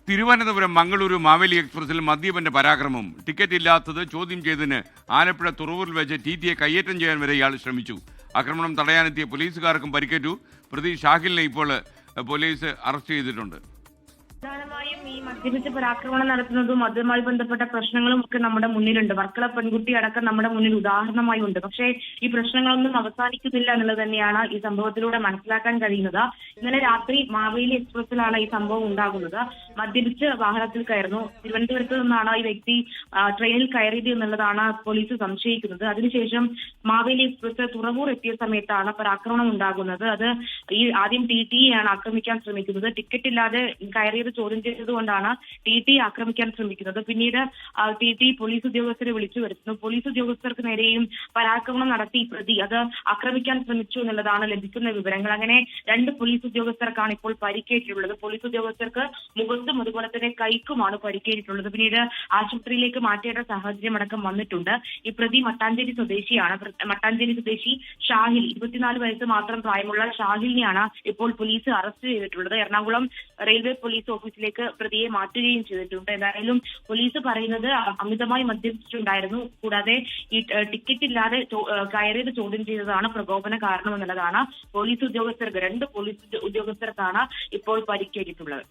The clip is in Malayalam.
തിരുവനന്തപുരം മംഗളൂരു മാവേലി എക്സ്പ്രസിൽ മദ്യപന്റെ പരാക്രമം. ടിക്കറ്റ് ഇല്ലാത്തത് ചോദ്യം ചെയ്തതിന് ആലപ്പുഴ തുറവൂരിൽ വെച്ച് ടി.ടിയെ കയ്യേറ്റം ചെയ്യാൻ വരെ ഇയാൾ ശ്രമിച്ചു. ആക്രമണം തടയാനെത്തിയ പോലീസുകാർക്കും പരിക്കേറ്റു. പ്രതി ഷാഹിലിനെ ഇപ്പോൾ പോലീസ് അറസ്റ്റ് ചെയ്തിട്ടുണ്ട്. പ്രധാനമായും ഈ മദ്യപിച്ച് പരാക്രമണം നടത്തുന്നതും അതുമായി ബന്ധപ്പെട്ട പ്രശ്നങ്ങളും ഒക്കെ നമ്മുടെ മുന്നിലുണ്ട്. വർക്കല പെൺകുട്ടി അടക്കം നമ്മുടെ മുന്നിൽ ഉദാഹരണമായി ഉണ്ട്. പക്ഷേ ഈ പ്രശ്നങ്ങളൊന്നും അവസാനിക്കുന്നില്ല എന്നുള്ളത് തന്നെയാണ് ഈ സംഭവത്തിലൂടെ മനസ്സിലാക്കാൻ കഴിയുന്നത്. ഇന്നലെ രാത്രി മാവേലി എക്സ്പ്രസിലാണ് ഈ സംഭവം ഉണ്ടാകുന്നത്. മദ്യപിച്ച് വാഹനത്തിൽ കയറുന്നു. തിരുവനന്തപുരത്ത് നിന്നാണ് ഈ വ്യക്തി ട്രെയിനിൽ കയറിയത് എന്നുള്ളതാണ് പോലീസ് സംശയിക്കുന്നത്. അതിനുശേഷം മാവേലി എക്സ്പ്രസ് തുറവൂർ എത്തിയ സമയത്താണ് പരാക്രമണം ഉണ്ടാകുന്നത്. അത് ഈ ആദ്യം ടി.ടിയെയാണ് ആക്രമിക്കാൻ ശ്രമിക്കുന്നത്. ടിക്കറ്റ് ഇല്ലാതെ കയറിയത് ചോദ്യം ചെയ്തതുകൊണ്ടാണ് ടി.ടി ആക്രമിക്കാൻ ശ്രമിക്കുന്നത്. പിന്നീട് ടി.ടി പോലീസ് ഉദ്യോഗസ്ഥരെ വിളിച്ചു വരുത്തുന്നു. പോലീസ് ഉദ്യോഗസ്ഥർക്ക് നേരെയും പരാക്രമണം നടത്തി പ്രതി അത് ആക്രമിക്കാൻ ശ്രമിച്ചു എന്നുള്ളതാണ് ലഭിക്കുന്ന വിവരങ്ങൾ. അങ്ങനെ 2 പോലീസ് ഉദ്യോഗസ്ഥർക്കാണ് ഇപ്പോൾ പരിക്കേറ്റിട്ടുള്ളത്. പോലീസ് ഉദ്യോഗസ്ഥർക്ക് മുഖത്തും അതുപോലെ തന്നെ കൈക്കുമാണ് പരിക്കേറ്റിട്ടുള്ളത്. പിന്നീട് ആശുപത്രിയിലേക്ക് മാറ്റേണ്ട സാഹചര്യം അടക്കം വന്നിട്ടുണ്ട്. ഈ പ്രതി മട്ടാഞ്ചേരി സ്വദേശിയാണ്. മട്ടാഞ്ചേരി സ്വദേശി ഷാഹിൽ, 24 വയസ്സ് മാത്രം പ്രായമുള്ള ഷാഹിലിനെയാണ് ഇപ്പോൾ പോലീസ് അറസ്റ്റ് ചെയ്തിട്ടുള്ളത്. എറണാകുളം റെയിൽവേ പോലീസ് ഓഫീസിലേക്ക് പ്രതിയെ മാറ്റുകയും ചെയ്തിട്ടുണ്ട്. എന്തായാലും പോലീസ് പറയുന്നത് അമിതമായി മദ്യപിച്ചിട്ടുണ്ടായിരുന്നു. കൂടാതെ ഈ ടിക്കറ്റ് ഇല്ലാതെ കയറിയത് ചോദ്യം ചെയ്തതാണ് പ്രകോപന കാരണം എന്നുള്ളതാണ്. പോലീസ് ഉദ്യോഗസ്ഥർക്ക് 2 പോലീസ് ഉദ്യോഗസ്ഥർക്കാണ് ഇപ്പോൾ പരിക്കേറ്റിട്ടുള്ളത്.